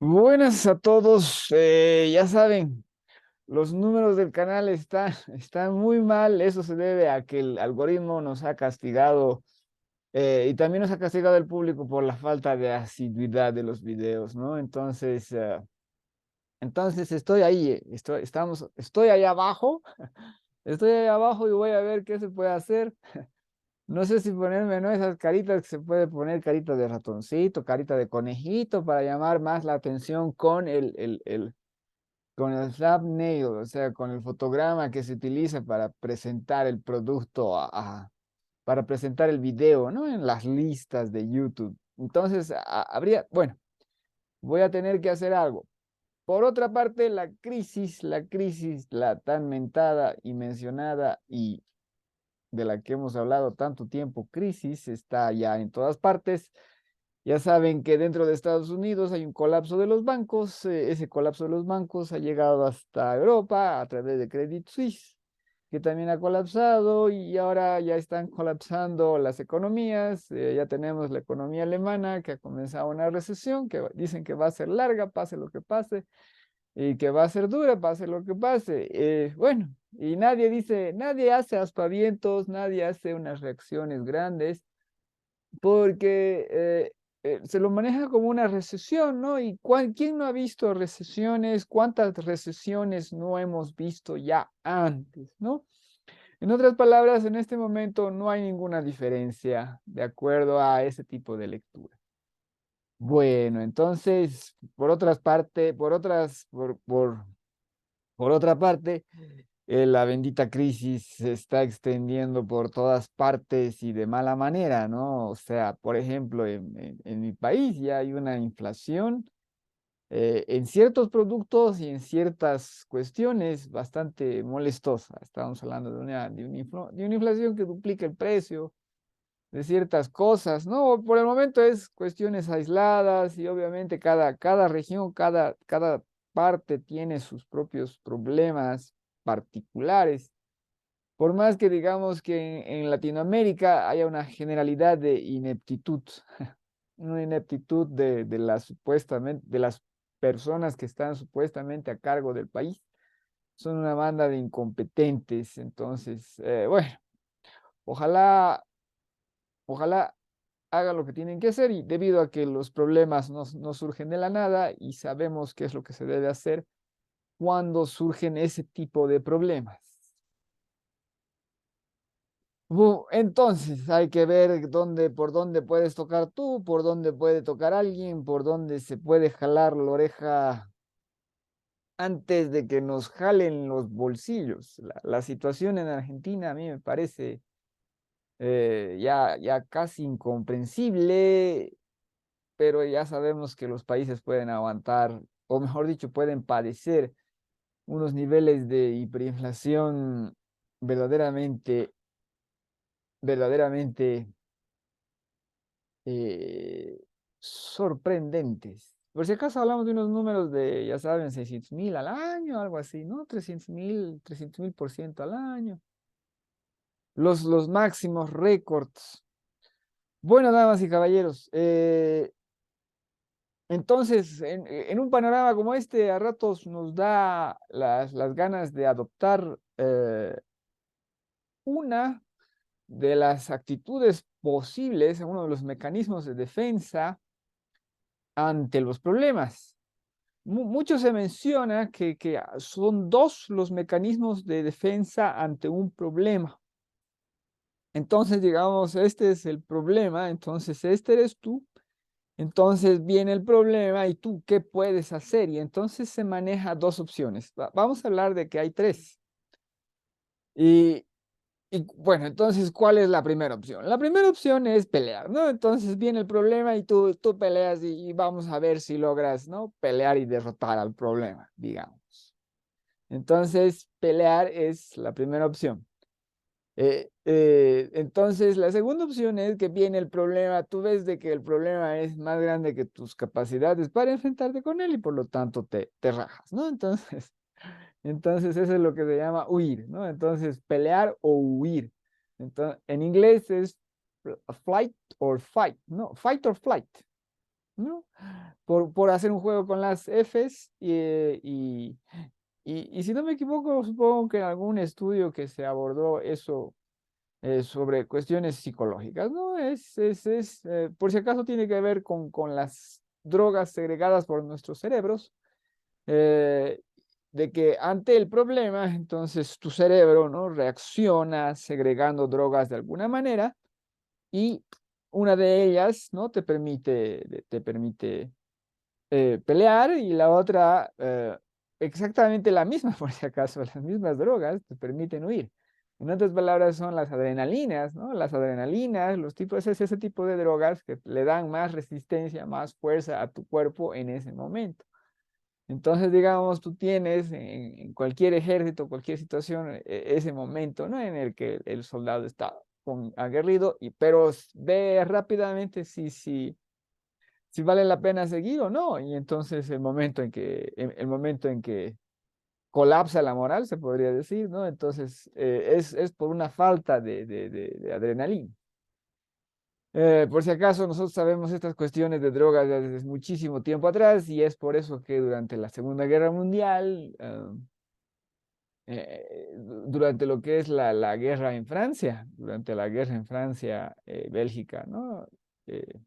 Buenas a todos. Ya saben, los números del canal están muy mal. Eso se debe a que el algoritmo nos ha castigado y también nos ha castigado el público por la falta de asiduidad de los videos, ¿no? Entonces estoy ahí, estoy ahí abajo, estoy ahí abajo y voy a ver qué se puede hacer. No sé si ponerme, ¿no? Esas caritas que se puede poner, carita de ratoncito, carita de conejito, para llamar más la atención con con el thumbnail, o sea, con el fotograma que se utiliza para presentar el producto, para presentar el video, ¿no? En las listas de YouTube. Entonces, bueno, voy a tener que hacer algo. Por otra parte, la tan mentada y mencionada y de la que hemos hablado tanto tiempo, crisis, está ya en todas partes. Ya saben que dentro de Estados Unidos hay un colapso de los bancos. Ese colapso de los bancos ha llegado hasta Europa a través de Credit Suisse, que también ha colapsado y ahora ya están colapsando las economías. Ya tenemos la economía alemana que ha comenzado una recesión, que dicen que va a ser larga, pase lo que pase, y que va a ser dura, pase lo que pase. Bueno, y nadie dice, nadie hace aspavientos, nadie hace unas reacciones grandes porque se lo maneja como una recesión, ¿no? ¿Y quién no ha visto recesiones? ¿Cuántas recesiones no hemos visto ya antes, ¿no? En otras palabras, en este momento no hay ninguna diferencia de acuerdo a ese tipo de lectura. Bueno, entonces, por otras partes, por otra parte, la bendita crisis se está extendiendo por todas partes y de mala manera, ¿no? O sea, por ejemplo, en mi país ya hay una inflación en ciertos productos y en ciertas cuestiones bastante molestosa. Estamos hablando de una inflación que duplica el precio de ciertas cosas, ¿no? Por el momento es cuestiones aisladas y obviamente cada región, cada parte tiene sus propios problemas particulares. Por más que digamos que en Latinoamérica haya una generalidad de ineptitud, una ineptitud de las personas que están supuestamente a cargo del país, son una banda de incompetentes. Entonces, bueno, ojalá, ojalá hagan lo que tienen que hacer y debido a que los problemas no surgen de la nada y sabemos qué es lo que se debe hacer cuando surgen ese tipo de problemas. Entonces hay que ver por dónde puedes tocar tú, por dónde puede tocar alguien, por dónde se puede jalar la oreja antes de que nos jalen los bolsillos. La situación en Argentina a mí me parece ya casi incomprensible, pero ya sabemos que los países pueden aguantar, o mejor dicho, pueden padecer unos niveles de hiperinflación verdaderamente, verdaderamente eh, sorprendentes. Por si acaso hablamos de unos números de, ya saben, 600.000 al año, algo así, ¿no? 300.000% al año. Los máximos récords. Bueno, damas y caballeros, entonces, en un panorama como este, a ratos nos da las ganas de adoptar una de las actitudes posibles, uno de los mecanismos de defensa ante los problemas. Mucho se menciona que son dos los mecanismos de defensa ante un problema. Entonces, digamos, este es el problema, entonces este eres tú, entonces viene el problema y tú, ¿qué puedes hacer? Y entonces se maneja dos opciones. Vamos a hablar de que hay tres. Y, y bueno, entonces, ¿cuál es la primera opción? La primera opción es pelear, ¿no? Entonces viene el problema y tú peleas y vamos a ver si logras, ¿no? Pelear y derrotar al problema, digamos. Entonces, pelear es la primera opción. Entonces, la segunda opción es que viene el problema, tú ves de que el problema es más grande que tus capacidades para enfrentarte con él y por lo tanto te rajas, ¿no? Entonces eso es lo que se llama huir, ¿no? Entonces, pelear o huir. Entonces, en inglés es flight or fight, ¿no? Fight or flight. ¿no? Por hacer un juego con las Fs y si no me equivoco, supongo que en algún estudio que se abordó eso sobre cuestiones psicológicas, ¿no? Por si acaso tiene que ver con las drogas segregadas por nuestros cerebros, eh, de que ante el problema, entonces tu cerebro, ¿no? Reacciona segregando drogas de alguna manera y una de ellas, ¿no? Te permite pelear y la otra, exactamente la misma, por si acaso, las mismas drogas te permiten huir. En otras palabras, son las adrenalinas, ¿no? Las adrenalinas, los tipos, es ese tipo de drogas que le dan más resistencia, más fuerza a tu cuerpo en ese momento. Entonces, digamos, tú tienes en cualquier ejército, cualquier situación, ese momento, ¿no? En el que el soldado está aguerrido, pero ve rápidamente si vale la pena seguir o no. Y entonces el momento en que colapsa la moral, se podría decir, ¿no? Entonces es por una falta de adrenalina. Por si acaso, nosotros sabemos estas cuestiones de drogas desde muchísimo tiempo atrás y es por eso que durante la Segunda Guerra Mundial, durante lo que es la guerra en Francia, durante la guerra en Francia, Bélgica, ¿no? Eh,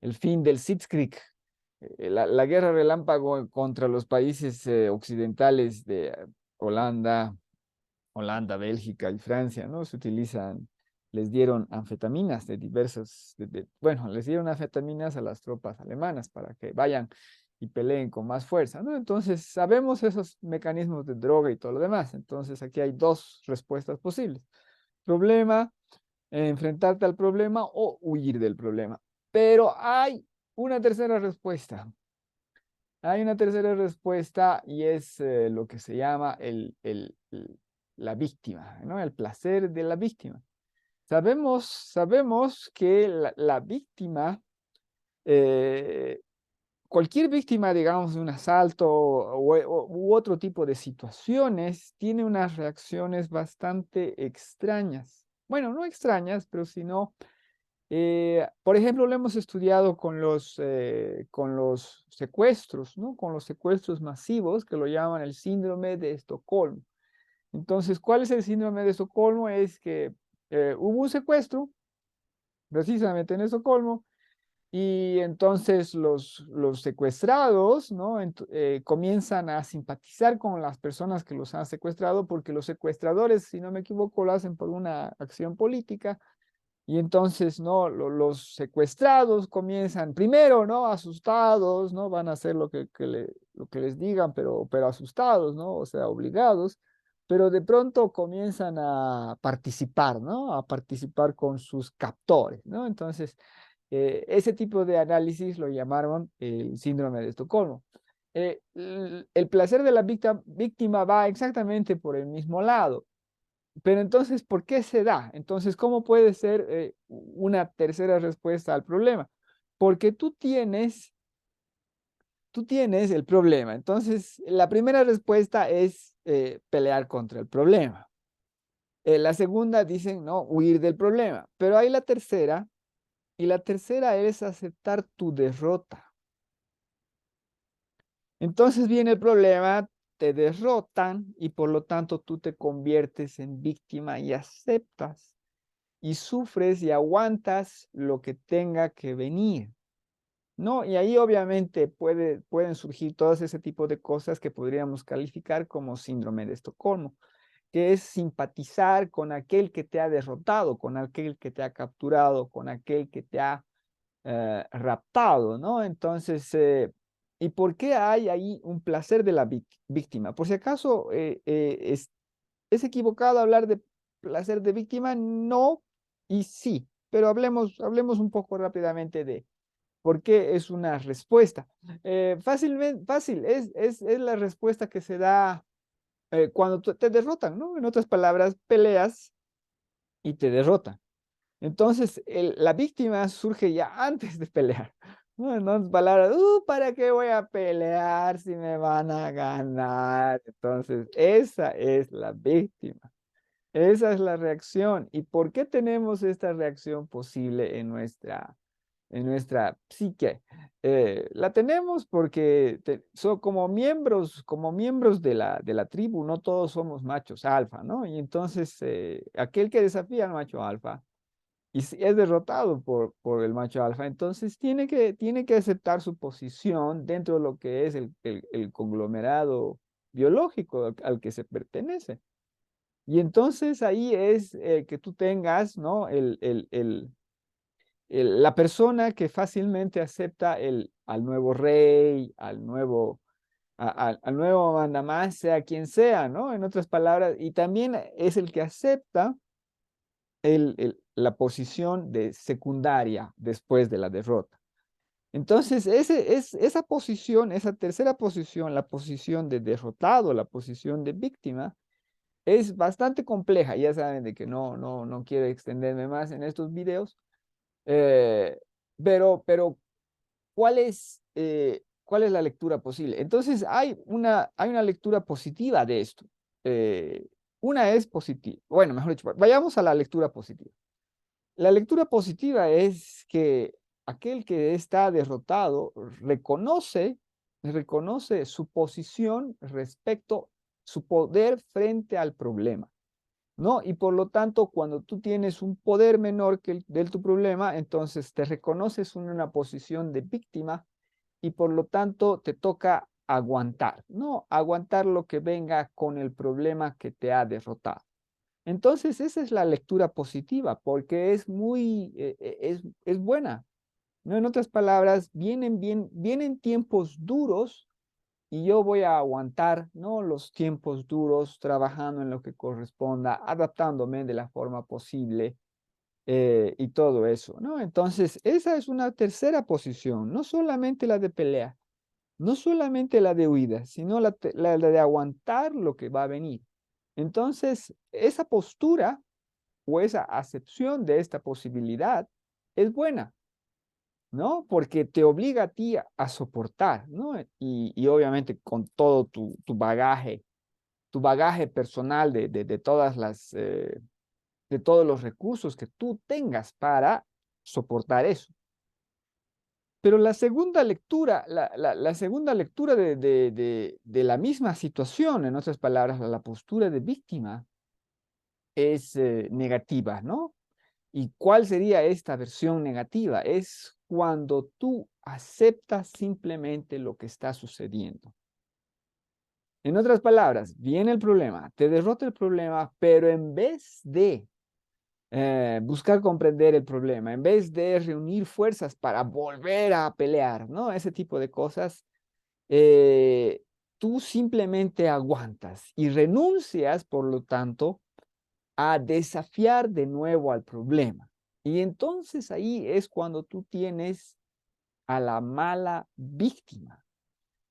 el fin del Sitzkrieg, la guerra relámpago contra los países occidentales de Holanda, Bélgica y Francia, ¿no? Les dieron anfetaminas de diversos, bueno, les dieron anfetaminas a las tropas alemanas para que vayan y peleen con más fuerza, ¿no? Entonces, sabemos esos mecanismos de droga y todo lo demás. Entonces, aquí hay dos respuestas posibles. Problema, enfrentarte al problema o huir del problema. Pero hay una tercera respuesta. Hay una tercera respuesta y es lo que se llama la víctima, ¿no? El placer de la víctima. Sabemos que la víctima, eh, cualquier víctima, digamos, de un asalto u otro tipo de situaciones, tiene unas reacciones bastante extrañas. Bueno, no extrañas, pero sino por ejemplo, lo hemos estudiado con los secuestros, ¿no? Con los secuestros masivos, que lo llaman el síndrome de Estocolmo. Entonces, ¿cuál es el síndrome de Estocolmo? Es que hubo un secuestro, precisamente en Estocolmo, y entonces los secuestrados, ¿no? Comienzan a simpatizar con las personas que los han secuestrado, porque los secuestradores, si no me equivoco, lo hacen por una acción política. Y entonces, ¿no? Los secuestrados comienzan primero, ¿no? Asustados, ¿no? Van a hacer lo que les digan, pero asustados, ¿no? O sea, obligados. Pero de pronto comienzan a participar, ¿no? A participar con sus captores, ¿no? Entonces, ese tipo de análisis lo llamaron el síndrome de Estocolmo. El placer de la víctima va exactamente por el mismo lado. Pero entonces, ¿por qué se da? Entonces, ¿cómo puede ser una tercera respuesta al problema? Porque tú tienes el problema. Entonces, la primera respuesta es pelear contra el problema. La segunda dicen, no, huir del problema. Pero hay la tercera, y la tercera es aceptar tu derrota. Entonces viene el problema, te derrotan y por lo tanto tú te conviertes en víctima y aceptas y sufres y aguantas lo que tenga que venir, ¿no? Y ahí obviamente pueden surgir todos ese tipo de cosas que podríamos calificar como síndrome de Estocolmo, que es simpatizar con aquel que te ha derrotado, con aquel que te ha capturado, con aquel que te ha raptado, ¿no? Entonces, ¿y por qué hay ahí un placer de la víctima? Por si acaso es equivocado hablar de placer de víctima, no y sí, pero hablemos un poco rápidamente de por qué es una respuesta. Fácil, es la respuesta que se da cuando te derrotan, ¿no? En otras palabras, peleas y te derrotan. Entonces, la víctima surge ya antes de pelear. ¿No? En otras palabras, ¿para qué voy a pelear si me van a ganar? Entonces, esa es la víctima. Esa es la reacción. ¿Y por qué tenemos esta reacción posible en nuestra psique? La tenemos porque son como miembros de la tribu, no todos somos machos alfa, ¿no? Y entonces aquel que desafía al macho alfa y si es derrotado por el macho alfa, entonces tiene que aceptar su posición dentro de lo que es el conglomerado biológico al que se pertenece. Y entonces ahí es que tú tengas, ¿no? La persona que fácilmente acepta al nuevo rey, al nuevo mandamás, sea quien sea, ¿no? En otras palabras, y también es el que acepta la posición de secundaria después de la derrota. Entonces, esa posición, esa tercera posición, la posición de derrotado, la posición de víctima, es bastante compleja. Ya saben de que no quiero extenderme más en estos videos, eh, pero ¿cuál es la lectura posible? Entonces, hay una lectura positiva de esto. Eh, una es positiva. Bueno, mejor dicho, vayamos a la lectura positiva. La lectura positiva es que aquel que está derrotado reconoce su posición respecto, su poder frente al problema, ¿no? Y por lo tanto, cuando tú tienes un poder menor que el de tu problema, entonces te reconoces en una posición de víctima y por lo tanto te toca aguantar, ¿no? Aguantar lo que venga con el problema que te ha derrotado. Entonces, esa es la lectura positiva, porque es buena, ¿no? En otras palabras, vienen tiempos duros y yo voy a aguantar, ¿no? Los tiempos duros, trabajando en lo que corresponda, adaptándome de la forma posible y todo eso, ¿no? Entonces, esa es una tercera posición, no solamente la de pelea, no solamente la de huida, sino la de aguantar lo que va a venir. Entonces, esa postura o esa acepción de esta posibilidad es buena, ¿no? Porque te obliga a ti a soportar, ¿no? Y obviamente con todo tu bagaje personal de todas de todos los recursos que tú tengas para soportar eso. Pero la segunda lectura, la segunda lectura de la misma situación, en otras palabras, la postura de víctima, es negativa, ¿no? ¿Y cuál sería esta versión negativa? Es cuando tú aceptas simplemente lo que está sucediendo. En otras palabras, viene el problema, te derrota el problema, pero en vez de buscar comprender el problema, en vez de reunir fuerzas para volver a pelear, ¿no? Ese tipo de cosas, eh, tú simplemente aguantas y renuncias, por lo tanto, a desafiar de nuevo al problema. Y entonces ahí es cuando tú tienes a la mala víctima,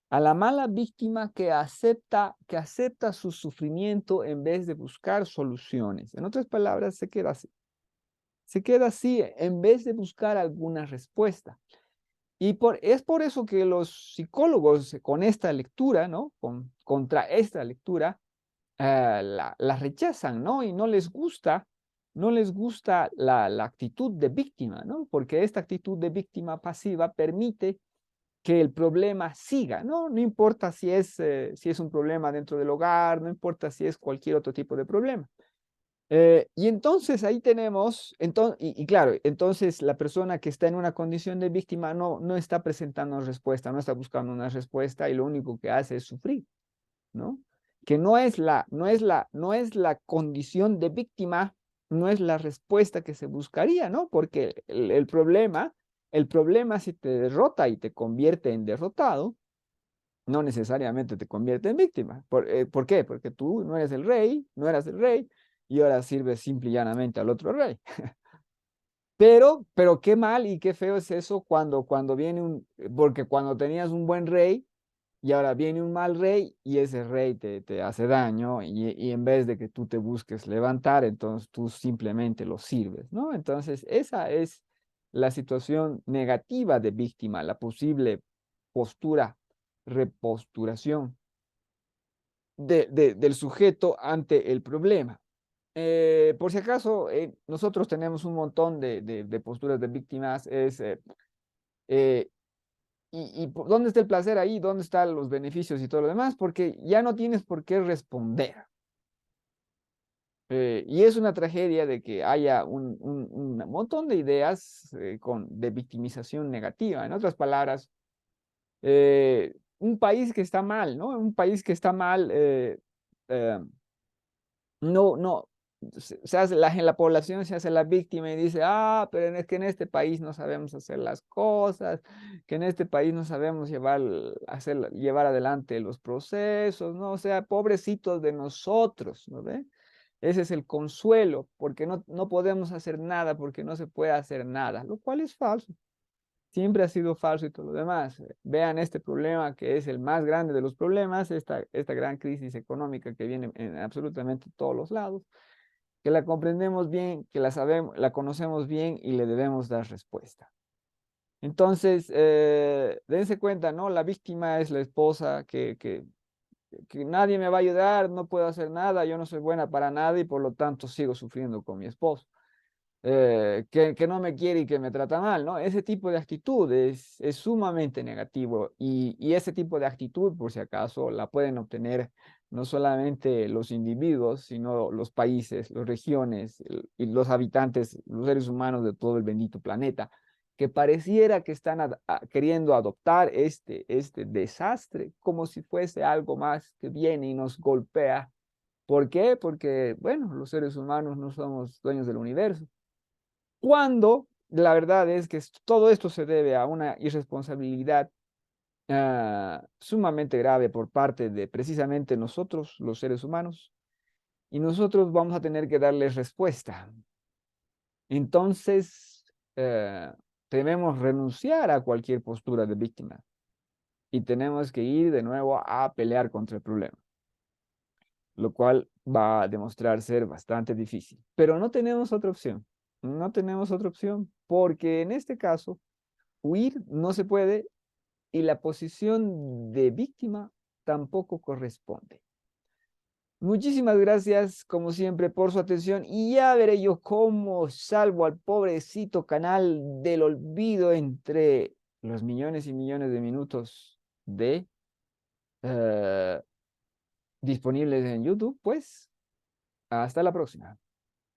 a la mala víctima que acepta su sufrimiento en vez de buscar soluciones. En otras palabras, se queda así en vez de buscar alguna respuesta. Y es por eso que los psicólogos con esta lectura, ¿no? Contra esta lectura, la rechazan, ¿no? Y no les gusta la actitud de víctima, ¿no? Porque esta actitud de víctima pasiva permite que el problema siga, ¿no? No importa si es un problema dentro del hogar, no importa si es cualquier otro tipo de problema. Y entonces ahí tenemos, y claro, entonces la persona que está en una condición de víctima no está presentando respuesta, no está buscando una respuesta y lo único que hace es sufrir, ¿no? Que no es la condición de víctima, no es la respuesta que se buscaría, ¿no? Porque el problema si te derrota y te convierte en derrotado, no necesariamente te convierte en víctima. ¿Por qué? Porque tú no eres el rey, no eras el rey, y ahora sirves simple y llanamente al otro rey. Pero qué mal y qué feo es eso cuando viene porque cuando tenías un buen rey, y ahora viene un mal rey y ese rey te hace daño y en vez de que tú te busques levantar, entonces tú simplemente lo sirves, ¿no? Entonces esa es la situación negativa de víctima, la posible postura, reposturación del sujeto ante el problema. Por si acaso, nosotros tenemos un montón de posturas de víctimas, es eh, ¿dónde está el placer ahí? ¿Dónde están los beneficios y todo lo demás? Porque ya no tienes por qué responder. Y es una tragedia de que haya un montón de ideas de victimización negativa. En otras palabras, un país que está mal, ¿no? Un país que está mal, eh, no, se hace la población se hace la víctima y dice, ah, pero es que en este país no sabemos hacer las cosas, que en este país no sabemos llevar adelante los procesos, ¿no? O sea, pobrecitos de nosotros, ¿no ve? Ese es el consuelo, porque no podemos hacer nada, porque no se puede hacer nada, lo cual es falso. Siempre ha sido falso y todo lo demás. Vean este problema que es el más grande de los problemas, esta gran crisis económica que viene en absolutamente todos los lados, que la comprendemos bien, que la sabemos, la conocemos bien y le debemos dar respuesta. Entonces, dense cuenta, ¿no? La víctima es la esposa que nadie me va a ayudar, no puedo hacer nada, yo no soy buena para nada y por lo tanto sigo sufriendo con mi esposo. Que no me quiere y que me trata mal, ¿no? Ese tipo de actitud es sumamente negativo y ese tipo de actitud, por si acaso, la pueden obtener no solamente los individuos, sino los países, las regiones y los habitantes, los seres humanos de todo el bendito planeta, que pareciera que están queriendo adoptar este desastre como si fuese algo más que viene y nos golpea. ¿Por qué? Porque, bueno, los seres humanos no somos dueños del universo. Cuando la verdad es que todo esto se debe a una irresponsabilidad sumamente grave por parte de precisamente nosotros, los seres humanos, y nosotros vamos a tener que darles respuesta. Entonces, debemos renunciar a cualquier postura de víctima y tenemos que ir de nuevo a pelear contra el problema, lo cual va a demostrar ser bastante difícil. Pero no tenemos otra opción, no tenemos otra opción, porque en este caso, huir no se puede y la posición de víctima tampoco corresponde. Muchísimas gracias, como siempre, por su atención y ya veré yo cómo salvo al pobrecito canal del olvido entre los millones y millones de minutos de eh, disponibles en YouTube. Pues hasta la próxima.